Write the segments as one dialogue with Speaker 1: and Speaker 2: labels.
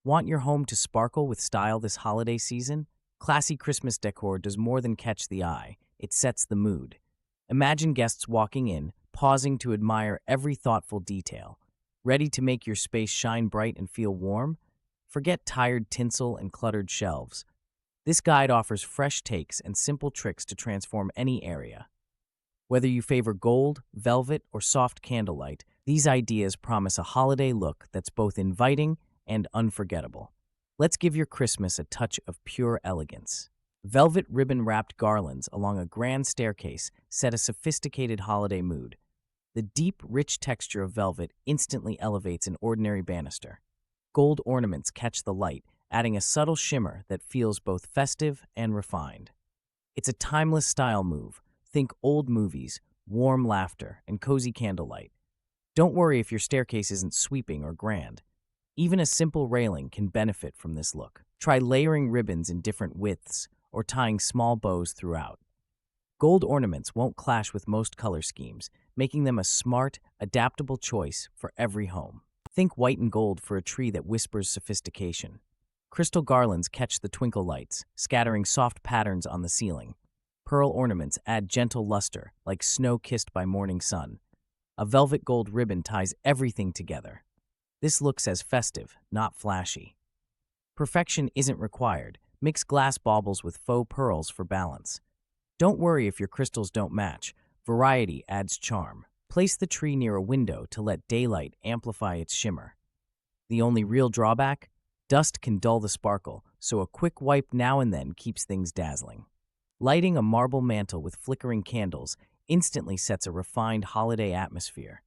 Speaker 1: Want your home to sparkle with style this holiday season? Classy Christmas decor does more than catch the eye, it sets the mood. Imagine guests walking in, pausing to admire every thoughtful detail. Ready to make your space shine bright and feel warm? Forget tired tinsel and cluttered shelves. This guide offers fresh takes and simple tricks to transform any area. Whether you favor gold, velvet, or soft candlelight, these ideas promise a holiday look that's both inviting and unforgettable. Let's give your Christmas a touch of pure elegance. Velvet ribbon-wrapped garlands along a grand staircase set a sophisticated holiday mood. The deep, rich texture of velvet instantly elevates an ordinary banister. Gold ornaments catch the light, adding a subtle shimmer that feels both festive and refined. It's a timeless style move. Think old movies, warm laughter, and cozy candlelight. Don't worry if your staircase isn't sweeping or grand. Even a simple railing can benefit from this look. Try layering ribbons in different widths or tying small bows throughout. Gold ornaments won't clash with most color schemes, making them a smart, adaptable choice for every home. Think white and gold for a tree that whispers sophistication. Crystal garlands catch the twinkle lights, scattering soft patterns on the ceiling. Pearl ornaments add gentle luster, like snow kissed by morning sun. A velvet gold ribbon ties everything together. This look says festive, not flashy. Perfection isn't required. Mix glass baubles with faux pearls for balance. Don't worry if your crystals don't match. Variety adds charm. Place the tree near a window to let daylight amplify its shimmer. The only real drawback? Dust can dull the sparkle, so a quick wipe now and then keeps things dazzling. Lighting a marble mantle with flickering candles instantly sets a refined holiday atmosphere.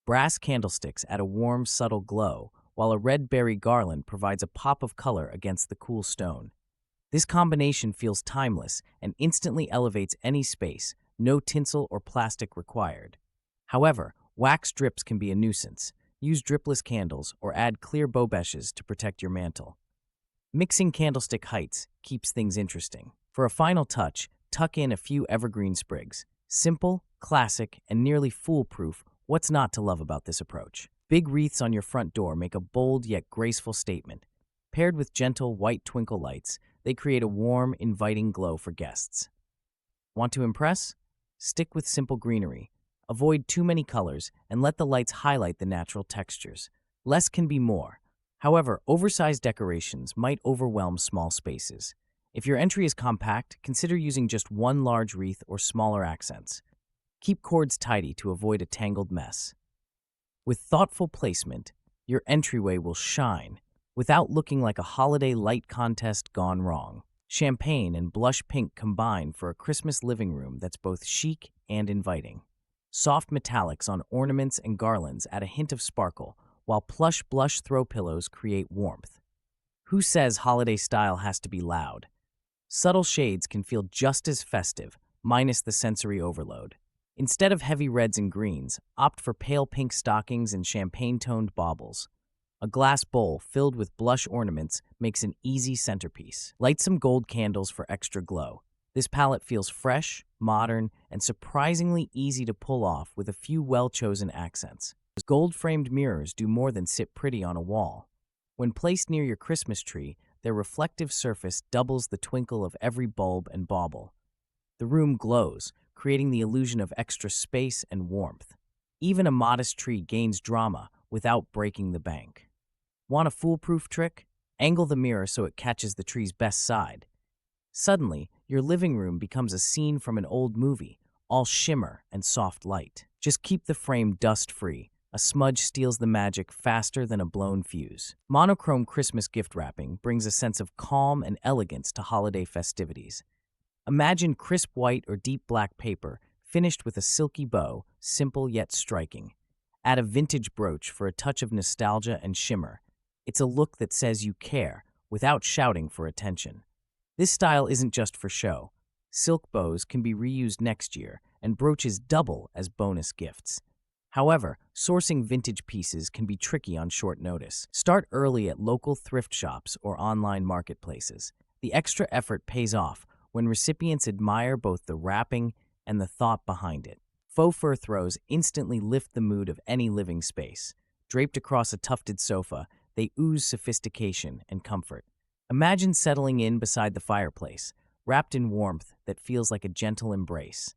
Speaker 1: Brass candlesticks add a warm, subtle glow, while a red berry garland provides a pop of color against the cool stone. This combination feels timeless and instantly elevates any space, no tinsel or plastic required. However, wax drips can be a nuisance. Use dripless candles or add clear bobèches to protect your mantle. Mixing candlestick heights keeps things interesting. For a final touch, tuck in a few evergreen sprigs. Simple, classic, and nearly foolproof. What's not to love about this approach? Big wreaths on your front door make a bold yet graceful statement. Paired with gentle white twinkle lights, they create a warm, inviting glow for guests. Want to impress? Stick with simple greenery. Avoid too many colors and let the lights highlight the natural textures. Less can be more. However, oversized decorations might overwhelm small spaces. If your entry is compact, consider using just one large wreath or smaller accents. Keep cords tidy to avoid a tangled mess. With thoughtful placement, your entryway will shine without looking like a holiday light contest gone wrong. Champagne and blush pink combine for a Christmas living room that's both chic and inviting. Soft metallics on ornaments and garlands add a hint of sparkle, while plush blush throw pillows create warmth. Who says holiday style has to be loud? Subtle shades can feel just as festive, minus the sensory overload. Instead of heavy reds and greens, opt for pale pink stockings and champagne-toned baubles. A glass bowl filled with blush ornaments makes an easy centerpiece. Light some gold candles for extra glow. This palette feels fresh, modern, and surprisingly easy to pull off with a few well-chosen accents. Gold-framed mirrors do more than sit pretty on a wall. When placed near your Christmas tree, their reflective surface doubles the twinkle of every bulb and bauble. The room glows, creating the illusion of extra space and warmth. Even a modest tree gains drama without breaking the bank. Want a foolproof trick? Angle the mirror so it catches the tree's best side. Suddenly, your living room becomes a scene from an old movie, all shimmer and soft light. Just keep the frame dust-free. A smudge steals the magic faster than a blown fuse. Monochrome Christmas gift wrapping brings a sense of calm and elegance to holiday festivities. Imagine crisp white or deep black paper finished with a silky bow, simple yet striking. Add a vintage brooch for a touch of nostalgia and shimmer. It's a look that says you care without shouting for attention. This style isn't just for show. Silk bows can be reused next year, and brooches double as bonus gifts. However, sourcing vintage pieces can be tricky on short notice. Start early at local thrift shops or online marketplaces. The extra effort pays off when recipients admire both the wrapping and the thought behind it. Faux fur throws instantly lift the mood of any living space. Draped across a tufted sofa, they ooze sophistication and comfort. Imagine settling in beside the fireplace, wrapped in warmth that feels like a gentle embrace.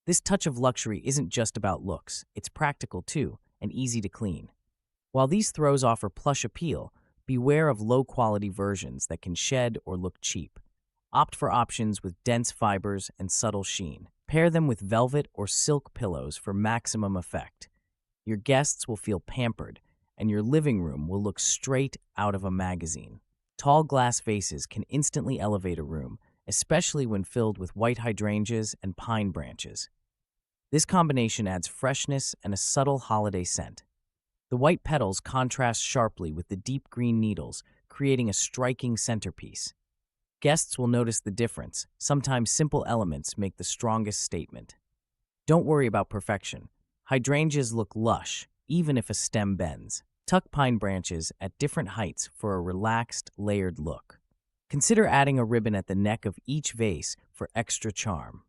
Speaker 1: This touch of luxury isn't just about looks, it's practical too, and easy to clean. While these throws offer plush appeal, beware of low-quality versions that can shed or look cheap. Opt for options with dense fibers and subtle sheen. Pair them with velvet or silk pillows for maximum effect. Your guests will feel pampered, and your living room will look straight out of a magazine. Tall glass vases can instantly elevate a room, especially when filled with white hydrangeas and pine branches. This combination adds freshness and a subtle holiday scent. The white petals contrast sharply with the deep green needles, creating a striking centerpiece. Guests will notice the difference. Sometimes simple elements make the strongest statement. Don't worry about perfection. Hydrangeas look lush, even if a stem bends. Tuck pine branches at different heights for a relaxed, layered look. Consider adding a ribbon at the neck of each vase for extra charm.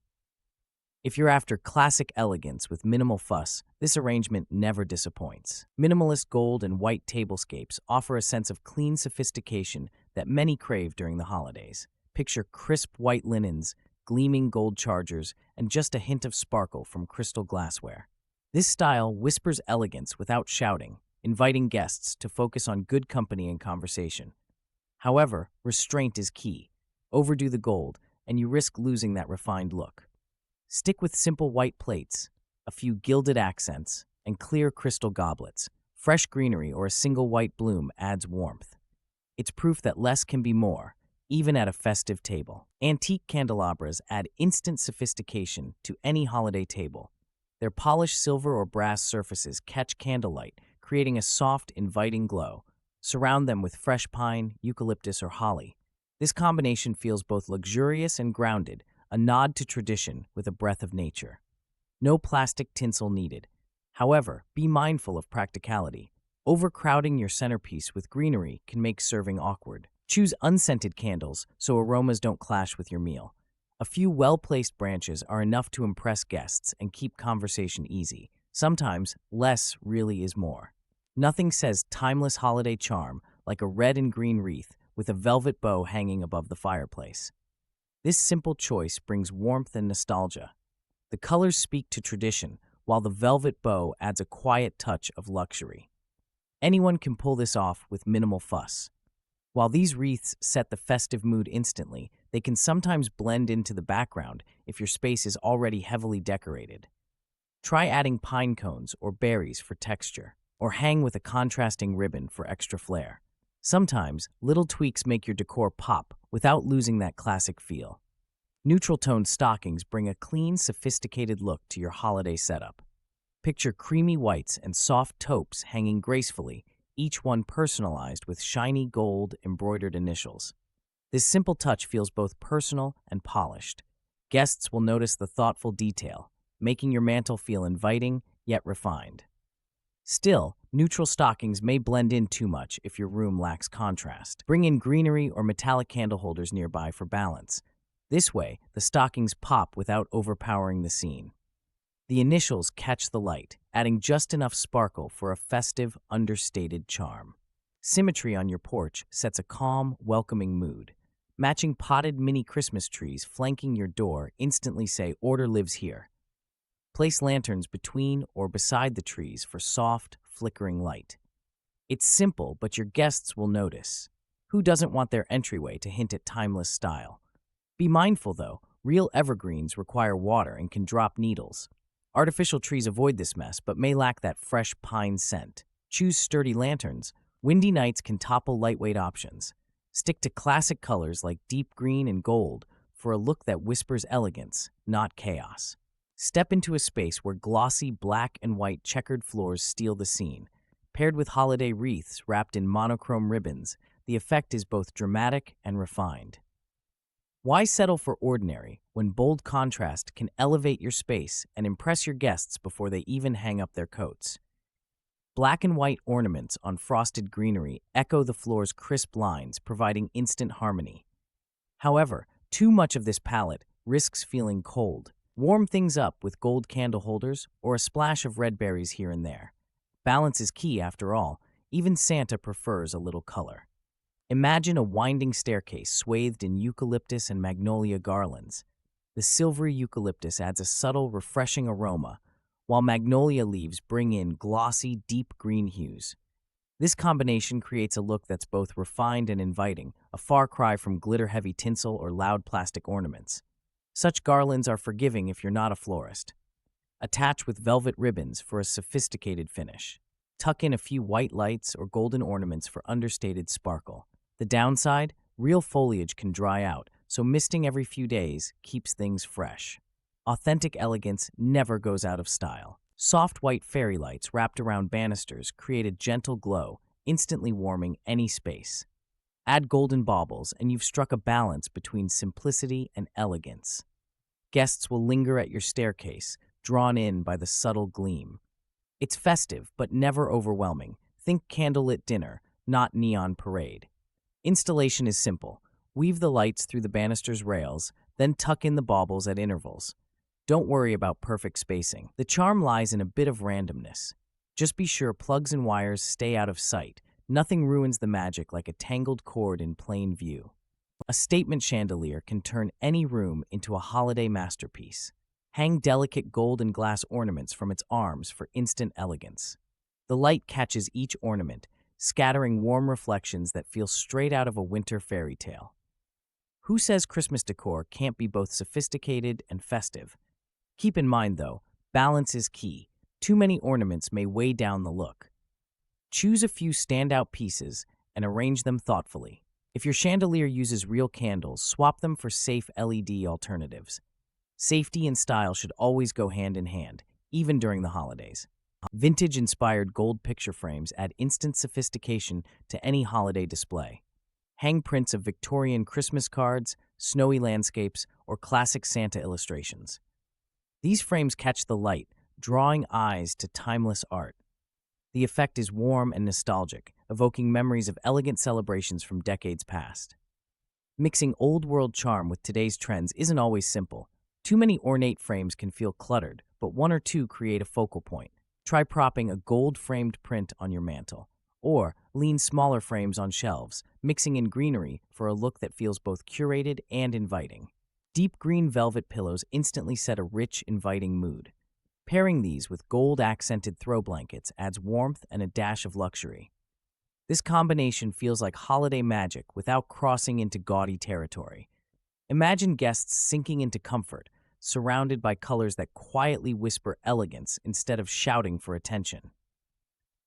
Speaker 1: If you're after classic elegance with minimal fuss, this arrangement never disappoints. Minimalist gold and white tablescapes offer a sense of clean sophistication that many crave during the holidays. Picture crisp white linens, gleaming gold chargers, and just a hint of sparkle from crystal glassware. This style whispers elegance without shouting, inviting guests to focus on good company and conversation. However, restraint is key. Overdo the gold, and you risk losing that refined look. Stick with simple white plates, a few gilded accents, and clear crystal goblets. Fresh greenery or a single white bloom adds warmth. It's proof that less can be more, even at a festive table. Antique candelabras add instant sophistication to any holiday table. Their polished silver or brass surfaces catch candlelight, creating a soft, inviting glow. Surround them with fresh pine, eucalyptus, or holly. This combination feels both luxurious and grounded, a nod to tradition with a breath of nature. No plastic tinsel needed. However, be mindful of practicality. Overcrowding your centerpiece with greenery can make serving awkward. Choose unscented candles so aromas don't clash with your meal. A few well-placed branches are enough to impress guests and keep conversation easy. Sometimes, less really is more. Nothing says timeless holiday charm like a red and green wreath with a velvet bow hanging above the fireplace. This simple choice brings warmth and nostalgia. The colors speak to tradition, while the velvet bow adds a quiet touch of luxury. Anyone can pull this off with minimal fuss. While these wreaths set the festive mood instantly, they can sometimes blend into the background if your space is already heavily decorated. Try adding pine cones or berries for texture, or hang with a contrasting ribbon for extra flair. Sometimes, little tweaks make your decor pop without losing that classic feel. Neutral-toned stockings bring a clean, sophisticated look to your holiday setup. Picture creamy whites and soft taupes hanging gracefully, each one personalized with shiny gold embroidered initials. This simple touch feels both personal and polished. Guests will notice the thoughtful detail, making your mantel feel inviting yet refined. Still, neutral stockings may blend in too much if your room lacks contrast. Bring in greenery or metallic candle holders nearby for balance. This way, the stockings pop without overpowering the scene. The initials catch the light, adding just enough sparkle for a festive, understated charm. Symmetry on your porch sets a calm, welcoming mood. Matching potted mini Christmas trees flanking your door instantly say, "Order lives here." Place lanterns between or beside the trees for soft, flickering light. It's simple, but your guests will notice. Who doesn't want their entryway to hint at timeless style? Be mindful, though, real evergreens require water and can drop needles. Artificial trees avoid this mess, but may lack that fresh pine scent. Choose sturdy lanterns. Windy nights can topple lightweight options. Stick to classic colors like deep green and gold for a look that whispers elegance, not chaos. Step into a space where glossy black and white checkered floors steal the scene. Paired with holiday wreaths wrapped in monochrome ribbons, the effect is both dramatic and refined. Why settle for ordinary when bold contrast can elevate your space and impress your guests before they even hang up their coats? Black and white ornaments on frosted greenery echo the floor's crisp lines, providing instant harmony. However, too much of this palette risks feeling cold. Warm things up with gold candle holders or a splash of red berries here and there. Balance is key after all. Even Santa prefers a little color. Imagine a winding staircase swathed in eucalyptus and magnolia garlands. The silvery eucalyptus adds a subtle, refreshing aroma, while magnolia leaves bring in glossy, deep green hues. This combination creates a look that's both refined and inviting, a far cry from glitter-heavy tinsel or loud plastic ornaments. Such garlands are forgiving if you're not a florist. Attach with velvet ribbons for a sophisticated finish. Tuck in a few white lights or golden ornaments for understated sparkle. The downside? Real foliage can dry out, so misting every few days keeps things fresh. Authentic elegance never goes out of style. Soft white fairy lights wrapped around banisters create a gentle glow, instantly warming any space. Add golden baubles, and you've struck a balance between simplicity and elegance. Guests will linger at your staircase, drawn in by the subtle gleam. It's festive, but never overwhelming. Think candlelit dinner, not neon parade. Installation is simple. Weave the lights through the banister's rails, then tuck in the baubles at intervals. Don't worry about perfect spacing. The charm lies in a bit of randomness. Just be sure plugs and wires stay out of sight. Nothing ruins the magic like a tangled cord in plain view. A statement chandelier can turn any room into a holiday masterpiece. Hang delicate gold and glass ornaments from its arms for instant elegance. The light catches each ornament, scattering warm reflections that feel straight out of a winter fairy tale. Who says Christmas decor can't be both sophisticated and festive? Keep in mind, though, balance is key. Too many ornaments may weigh down the look. Choose a few standout pieces and arrange them thoughtfully. If your chandelier uses real candles, swap them for safe LED alternatives. Safety and style should always go hand in hand, even during the holidays. Vintage-inspired gold picture frames add instant sophistication to any holiday display. Hang prints of Victorian Christmas cards, snowy landscapes, or classic Santa illustrations. These frames catch the light, drawing eyes to timeless art. The effect is warm and nostalgic, evoking memories of elegant celebrations from decades past. Mixing old-world charm with today's trends isn't always simple. Too many ornate frames can feel cluttered, but one or two create a focal point. Try propping a gold-framed print on your mantel, or lean smaller frames on shelves, mixing in greenery for a look that feels both curated and inviting. Deep green velvet pillows instantly set a rich, inviting mood. Pairing these with gold-accented throw blankets adds warmth and a dash of luxury. This combination feels like holiday magic without crossing into gaudy territory. Imagine guests sinking into comfort, surrounded by colors that quietly whisper elegance instead of shouting for attention.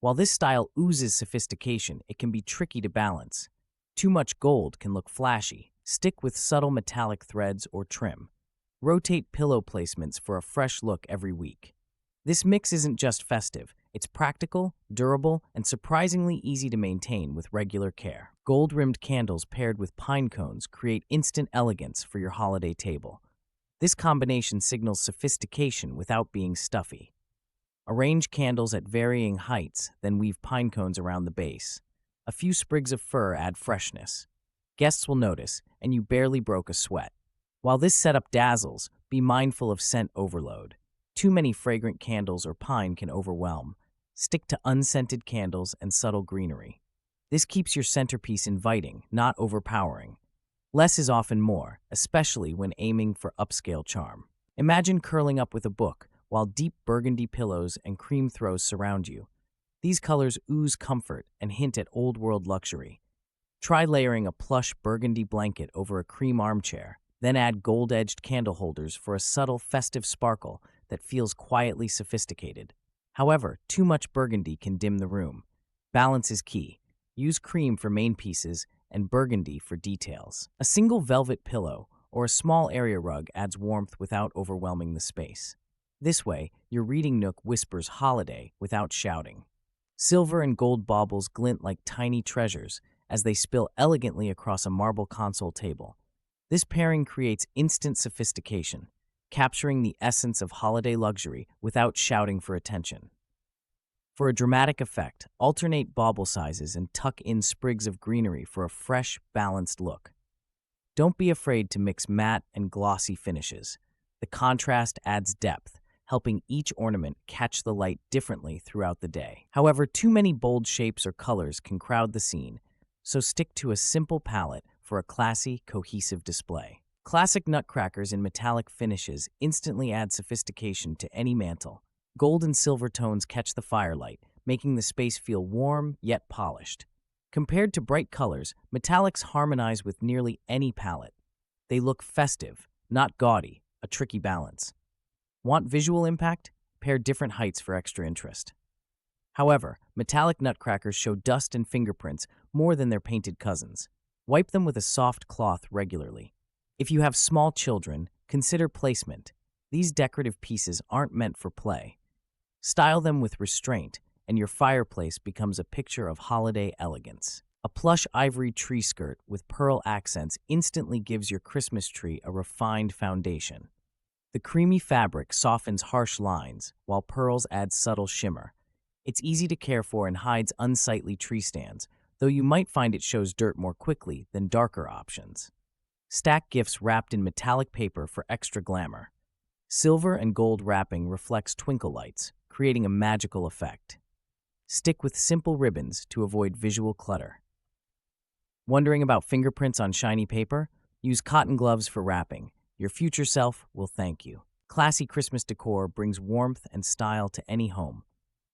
Speaker 1: While this style oozes sophistication, it can be tricky to balance. Too much gold can look flashy. Stick with subtle metallic threads or trim. Rotate pillow placements for a fresh look every week. This mix isn't just festive, it's practical, durable, and surprisingly easy to maintain with regular care. Gold-rimmed candles paired with pine cones create instant elegance for your holiday table. This combination signals sophistication without being stuffy. Arrange candles at varying heights, then weave pine cones around the base. A few sprigs of fir add freshness. Guests will notice, and you barely broke a sweat. While this setup dazzles, be mindful of scent overload. Too many fragrant candles or pine can overwhelm. Stick to unscented candles and subtle greenery. This keeps your centerpiece inviting, not overpowering. Less is often more, especially when aiming for upscale charm. Imagine curling up with a book, while deep burgundy pillows and cream throws surround you. These colors ooze comfort and hint at old-world luxury. Try layering a plush burgundy blanket over a cream armchair, then add gold-edged candle holders for a subtle, festive sparkle that feels quietly sophisticated. However, too much burgundy can dim the room. Balance is key. Use cream for main pieces and burgundy for details. A single velvet pillow or a small area rug adds warmth without overwhelming the space. This way, your reading nook whispers holiday without shouting. Silver and gold baubles glint like tiny treasures as they spill elegantly across a marble console table. This pairing creates instant sophistication, capturing the essence of holiday luxury without shouting for attention. For a dramatic effect, alternate bauble sizes and tuck in sprigs of greenery for a fresh, balanced look. Don't be afraid to mix matte and glossy finishes. The contrast adds depth, helping each ornament catch the light differently throughout the day. However, too many bold shapes or colors can crowd the scene, so stick to a simple palette for a classy, cohesive display. Classic nutcrackers in metallic finishes instantly add sophistication to any mantle. Gold and silver tones catch the firelight, making the space feel warm yet polished. Compared to bright colors, metallics harmonize with nearly any palette. They look festive, not gaudy, a tricky balance. Want visual impact? Pair different heights for extra interest. However, metallic nutcrackers show dust and fingerprints more than their painted cousins. Wipe them with a soft cloth regularly. If you have small children, consider placement. These decorative pieces aren't meant for play. Style them with restraint, and your fireplace becomes a picture of holiday elegance. A plush ivory tree skirt with pearl accents instantly gives your Christmas tree a refined foundation. The creamy fabric softens harsh lines, while pearls add subtle shimmer. It's easy to care for and hides unsightly tree stands, though you might find it shows dirt more quickly than darker options. Stack gifts wrapped in metallic paper for extra glamour. Silver and gold wrapping reflects twinkle lights, creating a magical effect. Stick with simple ribbons to avoid visual clutter. Wondering about fingerprints on shiny paper? Use cotton gloves for wrapping. Your future self will thank you. Classy Christmas decor brings warmth and style to any home.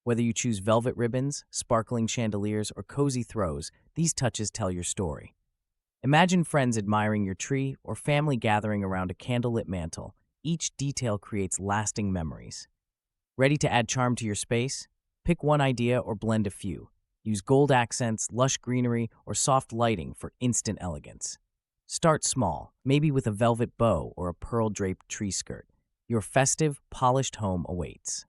Speaker 1: Whether you choose velvet ribbons, sparkling chandeliers, or cozy throws, these touches tell your story. Imagine friends admiring your tree or family gathering around a candlelit mantle. Each detail creates lasting memories. Ready to add charm to your space? Pick one idea or blend a few. Use gold accents, lush greenery, or soft lighting for instant elegance. Start small, maybe with a velvet bow or a pearl-draped tree skirt. Your festive, polished home awaits.